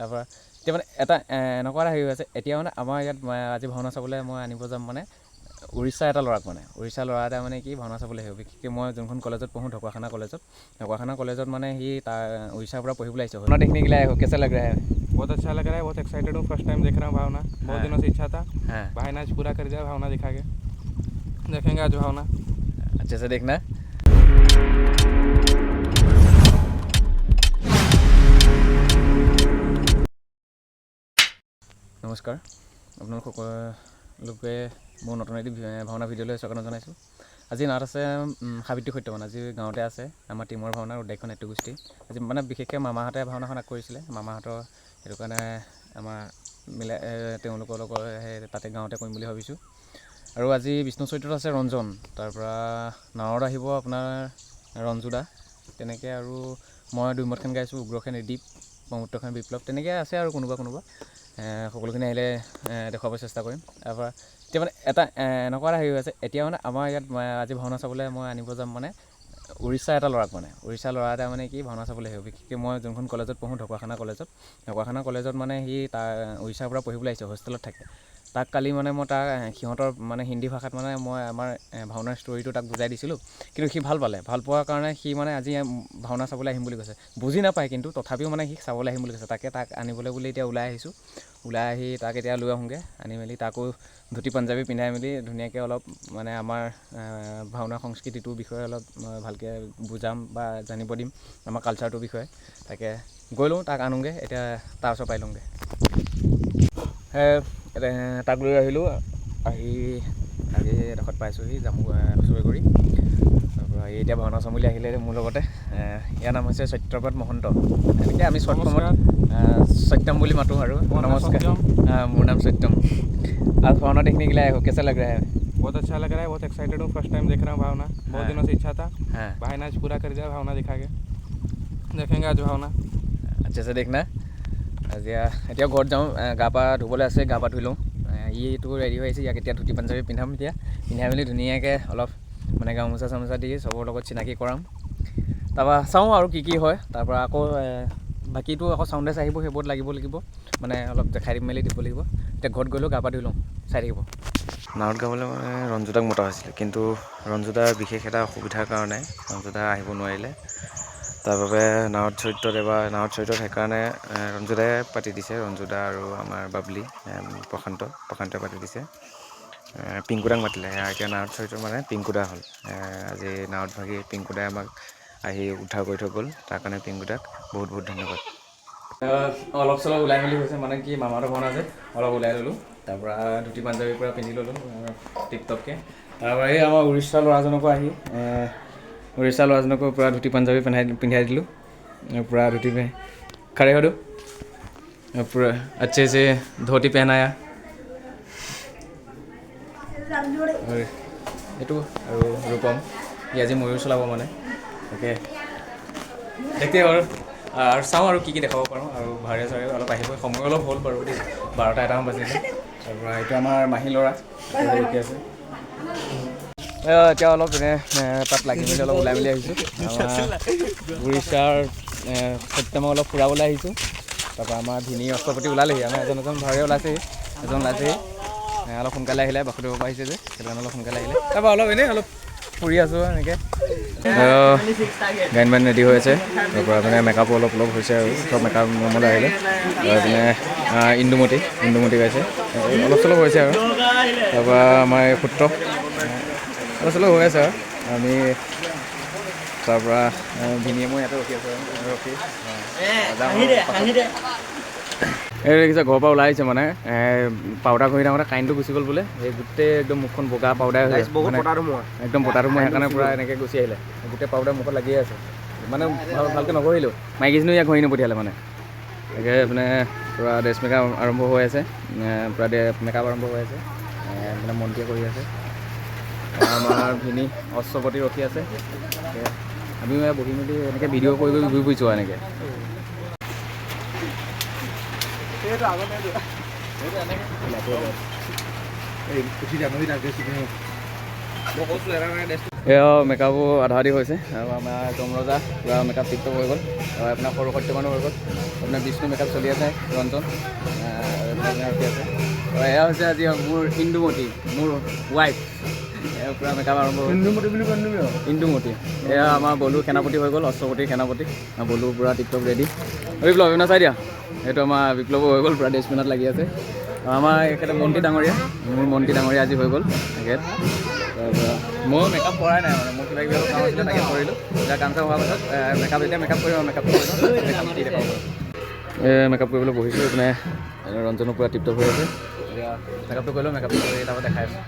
তাৰপৰা এতিয়া মানে এটা এনেকুৱা এটা হেৰি হৈ আছে এতিয়া মানে আমাৰ ইয়াত আজি ভাওনা চাবলৈ মই আনিব যাম মানে উৰিষ্যা এটা ল'ৰাক মানে উৰিষ্যা ল'ৰা এটা মানে কি ভাওনা চাবলৈ আহিব বিশেষকৈ মই যোনখন কলেজত পঢ়োঁ ঢকুৱাখানা কলেজত মানে সি তাৰ উৰিষ্যাৰ পৰা পঢ়িবলৈ আহিছে ভাওনা দেখने के लिए आए हो कैसा लग रहा है बहुत अच्छा लग रहा है बहुत एक्साइटेड हूँ फर्स्ट टाइम देख रहा हूँ भावना बहुत दिनों से इच्छा था भाई ने आज पूरा कर दिया भावना दिखा के देखेंगे आज भावना अच्छे से देखना নমস্কাৰ আপোনালোক সকলোকে মোৰ নতুন এটি ভাওনা ভিডিঅ'লৈ স্বাগতম জনাইছোঁ আজি নাট আছে সাবিত্ৰী সত্যবান আজি গাঁৱতে আছে আমাৰ টিমৰ ভাওনাৰ উদ্যাখন নাট্যগোষ্ঠী আজি মানে বিশেষকৈ মামাহঁতে ভাওনাখন আগ কৰিছিলে মামাহঁতৰ সেইটো কাৰণে আমাৰ মিলাই তেওঁলোকৰ লগত তাতে গাঁৱতে কৰিম বুলি ভাবিছোঁ আৰু আজি বিষ্ণু চৰিত্ৰত আছে ৰঞ্জন তাৰপৰা নাৱত আহিব আপোনাৰ ৰঞ্জুদা তেনেকৈ আৰু মই দুইমতখন গাইছোঁ উগ্ৰসেন ৰিদীপ প্ৰমুত্ৰসেন বিপ্লৱ তেনেকৈ আছে আৰু কোনোবা সকলোখিনি আহিলে দেখুৱাব চেষ্টা কৰিম তাৰপৰা এতিয়া মানে এটা এনেকুৱা এটা হেৰি হৈ আছে এতিয়া মানে আমাৰ ইয়াত আজি ভাওনা চাবলৈ মই আনিব যাম মানে উৰিষ্যা এটা ল'ৰাক মানে উৰিষ্যা ল'ৰা এটা মানে কি ভাওনা চাবলৈ আহিব বিশেষকৈ মই যোনখন কলেজত পঢ়োঁ ঢকুৱাখানা কলেজত মানে সি তাৰ উৰিষ্যাৰ পৰা পঢ়িবলৈ আহিছে হোষ্টেলত থাকে তাক কালি মানে মই তাৰ সিহঁতৰ মানে হিন্দী ভাষাত মানে মই আমাৰ ভাওনাৰ ষ্টৰিটো তাক বুজাই দিছিলোঁ কিন্তু সি ভাল পোৱাৰ কাৰণে সি মানে আজি ভাওনা চাবলৈ আহিম বুলি কৈছে বুজি নাপায় কিন্তু তথাপিও মানে সি চাবলৈ আহিম বুলি কৈছে তাক আনিবলৈ বুলি এতিয়া ওলাই আহিছোঁ ওলাই আহি তাক এতিয়া লৈ আহোঁগৈ আনি মেলি তাকো ধুতি পাঞ্জাবী পিন্ধাই মেলি ধুনীয়াকৈ অলপ মানে আমাৰ ভাওনা সংস্কৃতিটোৰ বিষয়ে অলপ ভালকৈ বুজাম বা জানিব দিম আমাৰ কালচাৰটোৰ বিষয়ে তাকে গৈ লওঁ তাক আনোগৈ এতিয়া তাৰ ওচৰ পাই লওঁগৈ তাক লৈ আহিলোঁ আজি এডোখৰত পাইছোঁহি জামু চুৱেগুৰি তাৰপৰা এতিয়া ভাওনা চাম বুলি আহিলে মোৰ লগতে ইয়াৰ নাম হৈছে সত্যব্ৰত মহন্ত এনেকৈ আমি শ্বৰ্ট ফৰ্মত सत्यम बोली मातूँ और नमस्कार मेरा नाम सत्यम आज भावना देखने के लिए आए हो कैसा लग रहा है बहुत अच्छा लग रहा है बहुत एक्साइटेड हूँ फर्स्ट टाइम देख रहा हूँ भावना बहुत दिनों से इच्छा था भाई ने आज पूरा कर दिया भावना दिखा के देखेंगे आज भावना अच्छे से देखना এতিয়া ঘৰত যাওঁ গা পা ধুবলৈ আছে গা পা ধুই লওঁ ইটো ৰেডি হৈ আহিছে ইয়াক এতিয়া ধুতি পাঞ্জাবী পিন্ধাই মেলি ধুনীয়াকৈ অলপ মানে গামোচা চামোচা দি চবৰ লগত চিনাকি কৰাম তাৰপৰা চাওঁ আৰু কি হয় তাৰপৰা আকৌ বাকীটো আকৌ চাউণ্ডেছ আহিব সেইবোৰত লাগিব মানে অলপ দেখাই মেলি দিব লাগিব এতিয়া ঘৰত গ'লেও গা পা ধুই লওঁ চাই থাকিব নাৱত গাবলৈ মানে ৰঞ্জুদাক মতা হৈছিলে কিন্তু ৰঞ্জুদাৰ বিশেষ এটা অসুবিধাৰ কাৰণে ৰঞ্জুদা আহিব নোৱাৰিলে তাৰ বাবে নাৱত চৰিত্ৰত সেইকাৰণে ৰঞ্জুদাই পাতি দিছে ৰঞ্জুদা আৰু আমাৰ বাবলি প্ৰশান্তই পাতি দিছে পিংকুদাক মাতিলে এতিয়া নাৱত চৰিত্ৰ মানে পিংকুদা হ'ল আজি নাৱত ভাগি পিংকুদাই আমাক আহি উদ্ধাৰ কৰি থৈ গ'ল তাৰ কাৰণে পিংকুদাক বহুত ধন্যবাদ অলপ চলপ ওলাই মেলি হৈছে মানে কি মামাহঁতৰ ভাওনা আছে অলপ ওলাই ল'লোঁ তাৰপৰা ধুতি পাঞ্জাবীৰ পৰা পিন্ধি ল'লোঁ টিপটপকৈ তাৰপৰা এই আমাৰ উৰিষ্যাৰ ল'ৰাজনকো পূৰা ধুতি পাঞ্জাবী পিন্ধাই দিলোঁ পূৰা ধুতি খাৰে হয়তো পূৰা अच्छे से ধুতি পেহনায়া এইটো আৰু ৰূপম ই আজি ময়ূৰ চলাব মানে তাকে দেখতে আৰু চাওঁ আৰু কি দেখাব পাৰোঁ আৰু ভাৰে চাৰে অলপ আহিব সময় অলপ হ'ল বাৰু দেই 12টা 1টামান বাজিলে তাৰপৰা এইটো আমাৰ মাহী ল'ৰা ৰখি আছে এতিয়া অলপ তাত লাগি মেলি অলপ ওলাই মেলি আহিছোঁ আমাৰ উৰিষ্যাৰ সত্যমক অলপ ফুৰাবলৈ আহিছোঁ তাৰপৰা আমাৰ ভিনী অষ্টপতি ওলালেহি আমাৰ এজন ভাৰে ওলাইছেহি অলপ সোনকালে আহিলে বাসুদেৱৰ পৰা আহিছে যে সেইটো কাৰণে অলপ সোনকালে আহিলে তাৰপৰা অলপ এনেই অলপ ফুৰি আছোঁ এনেকৈ গান বান ৰেডি হৈ আছে তাৰপৰা মানে মেকআপো অলপ হৈছে আৰু চব মেকআপ ৰুমলৈ আহিলে তাৰপিনে ইন্দুমতী গাইছে অলপ চলপ হৈছে আৰু তাৰপৰা আমাৰ এই সূত্ৰ অলপ চলপ হৈ আছে আৰু আমি তাৰপৰা ভিনিয়ে মই ইয়াতে ৰখি আছোঁ এই দেখিছে ঘৰৰ পৰা ওলাই আহিছে মানে পাউডাৰ ঘঁহি থাকোঁতে কাৰেণ্টটো গুচি গ'ল বোলে এই গোটেই একদম মুখখন বগা পাউডাৰ হৈ একদম বতাহ ধুমুহা সেইকাৰণে পূৰা এনেকৈ গুচি আহিলে গোটেই পাউডাৰ মুখত লাগিয়ে আছে মানে ভালকৈ নঘঁহিলোঁ মাইকীজনীও ইয়াক ঘঁহি নপঠিয়ালে মানে তাকে মানে পূৰা ড্ৰেছ মেকআপ আৰম্ভ হৈ আছে পূৰা মেকআপ আৰম্ভ হৈ আছে মানে মন্ত্ৰীয়ে কৰি আছে আমাৰ ভিনী অষ্টপতি ৰখি আছে আমিও বহি মেলি এনেকৈ ভিডিঅ' কৰি ঘূৰি ফুৰিছোঁ আৰু এনেকৈ এয়া মেকআপো আধা আধি হৈছে আৰু আমাৰ কমৰজা পূৰা মেকআপ টিপটপ হৈ গ'ল আৰু আপোনাৰ সৰু সত্যমানো হৈ গ'ল আপোনাৰ বিষ্ণু মেকআপ চলি আছে ৰঞ্জন ৰখি আছে আৰু এয়া হৈছে আজি মোৰ ইন্দুমতী মোৰ ৱাইফ এয়া পূৰা মেকআপ আৰম্ভ হ'ল ইন্দুমতী বুলি কয় ইন্দুমতী এয়া আমাৰ বলু সেনাপতি হৈ গ'ল অষ্টপতি সেনাপতি বলু পূৰা টিপটপ ৰেডি বিপ্লৱ অভিনয় চাই দিয়া এইটো আমাৰ বিপ্লৱো হৈ গ'ল পূৰা ড্ৰেছ পিনত লাগি আছে আমাৰ এখেতে মন্ত্ৰী ডাঙৰীয়া মোৰ মন্ত্ৰী ডাঙৰীয়া আজি হৈ গ'ল তেখেত তাৰপৰা মই মেকআপ কৰাই নাই মানে মোৰ কিবা কিবি কাম আছিলে তাকে কৰিলোঁ এতিয়া কাম চাম হোৱাৰ পাছত মেকআপ এতিয়া মেকআপ কৰিম আৰু মেকআপটো কৰি লওঁ কি দেখাব মেকআপ কৰিবলৈ বহিছোঁ এইপিনে ৰঞ্জনো পূৰা টিপটপ হৈ আছে এতিয়া মেকআপটো কৰিলোঁ মেকআপটো কৰি তাৰপৰা দেখাই আছোঁ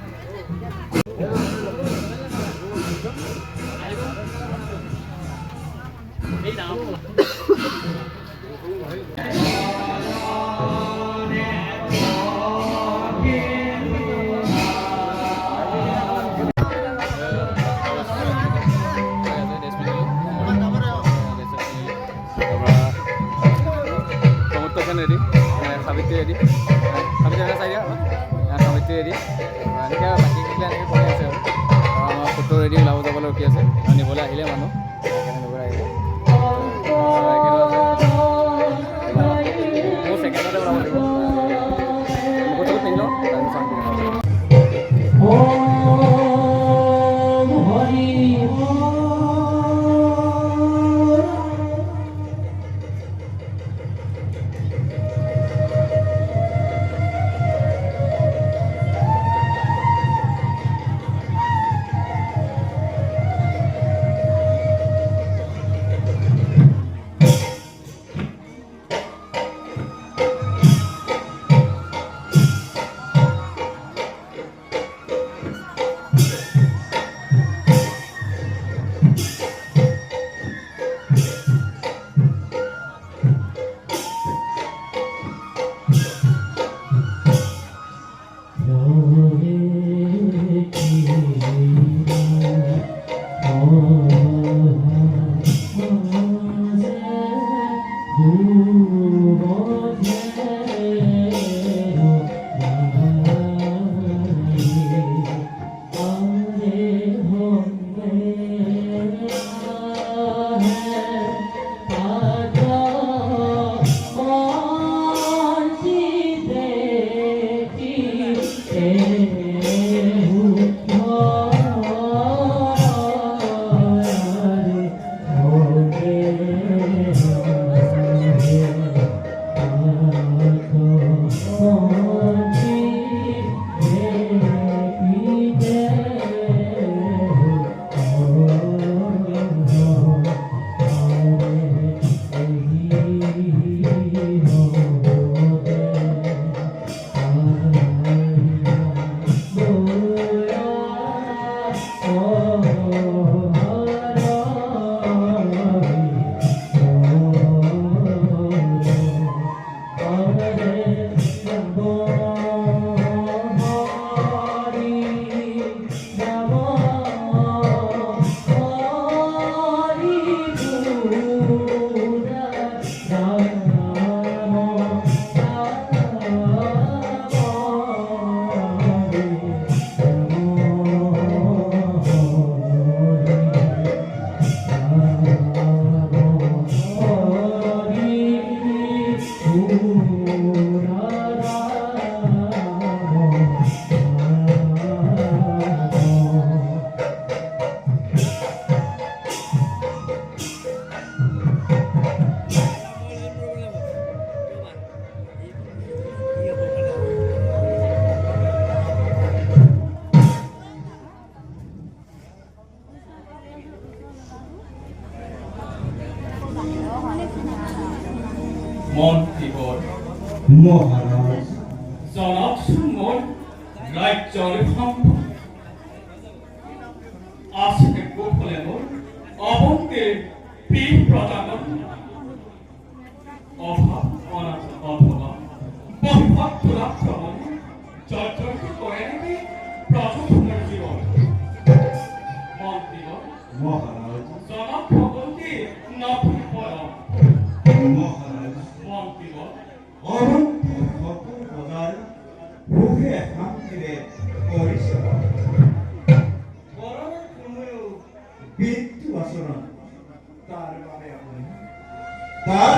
ৰেডি সাবিত্ৰী ৰেডি সাবিত্ৰী চাই দিয়া সাবিত্ৰী ৰেডি এনেকৈ বাকীকেইটা এনেকৈ কৰি আছে আৰু আমাৰ ফটো ৰেডি ওলাব যাবলৈ ৰখি আছে আৰু নিবলৈ আহিলে মানুহ নিবলৈ আহিলে মোৰ ছেকেণ্ডতে ওলাব লাগিব মুখতো পিন্ধি লওঁ মন্ত্ৰীগণ মহাৰাজ জনাওকচোন মোৰ ৰাজ্যৰ সম্পদ আছে কুশলে মোৰ অৱন্তীৰ প্ৰিয় প্ৰজাগণ অভাৱ অথবা বহিভাগ দুৰাক্ৰমণ জৰ্জৰিত কৰে নেকি প্ৰজাজনৰ জীৱন মন্ত্ৰীগণ মহাৰাজ জনাওক ভগৱতী নথি পৰম মহাৰাজ মন্ত্ৰীগণ অনন্ত সকল বজাৰ সুখে শান্তিৰে পৰিচয়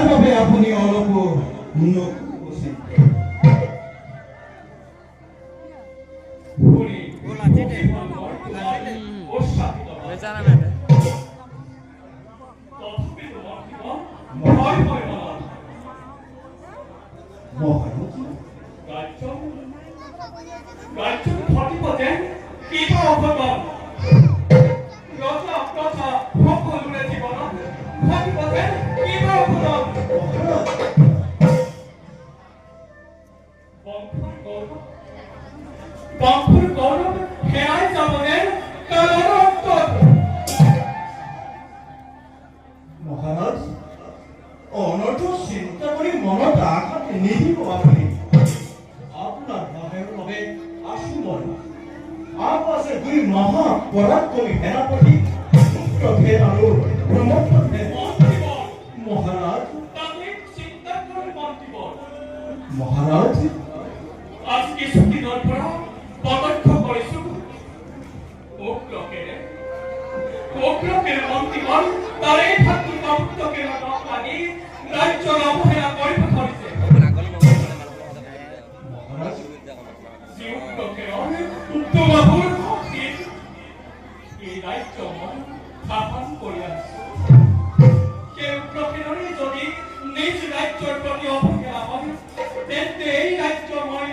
বাবে আপুনি অলপো নুকুচিত ভৰি বংশৰ গৌৰৱ হেৰাই যাবনে কালৰ অন্তত মহাৰাজ অনৰ্থ চিন্তা কৰি মনত আঘাত নিদিব আপুনি আপোনাৰ সহায়ৰ বাবে আছো মই আপ আছে দুই মহা পৰাক্ৰমী সেনাপতি শুক্ৰভেদ আৰু ব্ৰহ্মভেদ মহাৰাজ তাকে চিন্তা কৰি মন্ত্ৰীব মহাৰাজ আজ কিছুদিনৰ পৰা প্ৰত্যক্ষ কৰিছো অগ্ৰকেৰে মন্ত্ৰীগণ তাৰে ভাতৃ কামুক্তকে লগ লাগি ৰাজ্যৰ অৱহেলা কৰিব ধৰিছে তোমাবোৰ শক্তিত এই ৰাজ্য মই শাসন কৰি আছো সেই উগ্ৰকেৰে যদি নিজ ৰাজ্যৰ প্ৰতি অৱহেলা হয় তেন্তে এই ৰাজ্য মই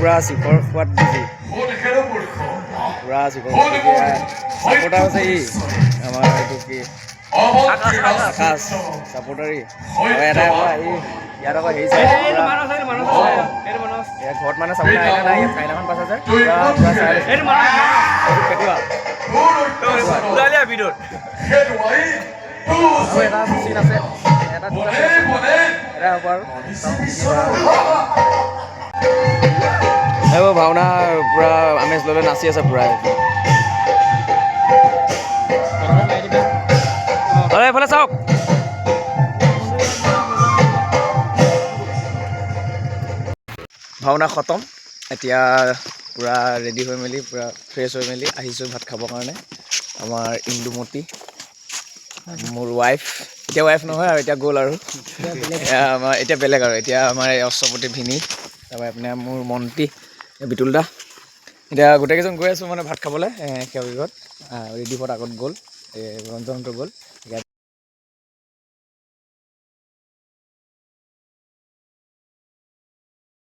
পুৰা শিখৰ সোৱাদ দিছে পুৰা শিখৰ চাপৰ্টাৰ আছে ই আমাৰ এইটো কি আকাশ চাপৰ্টাৰী আৰু এটা পৰা ই ইয়াত আকৌ হেৰি চাই ঘৰত মানে চাবলৈ আহিলে নাই ইয়াত চাইনাখন পাছ আছে পুৰা চাই ভিডিঅ'ত আৰু এটা চিন আছে এটা দুটা আছে এটা হ'ব আৰু এইবোৰ ভাওনা পুৰা আমেজ ল'লে নাচি আছে পুৰা এইফালে চাওক ভাওনা খতম এতিয়া পুৰা ৰেডি হৈ মেলি পুৰা ফ্ৰেছ হৈ মেলি আহিছোঁ ভাত খাবৰ কাৰণে আমাৰ ইন্দুমতী মোৰ ৱাইফ এতিয়া ৱাইফ নহয় আৰু এতিয়া গ'ল আৰু আমাৰ এতিয়া বেলেগ আৰু এতিয়া আমাৰ এই অশ্বপতি ভিনী তাৰপৰা আপোনাৰ মোৰ মন্ত্ৰী বিতুল দা এতিয়া গোটেইকেইজন গৈ আছোঁ মানে ভাত খাবলৈ সেৱা বিভাগত ৰেডি হোৱাত আগত গ'ল ৰঞ্জনটো গ'ল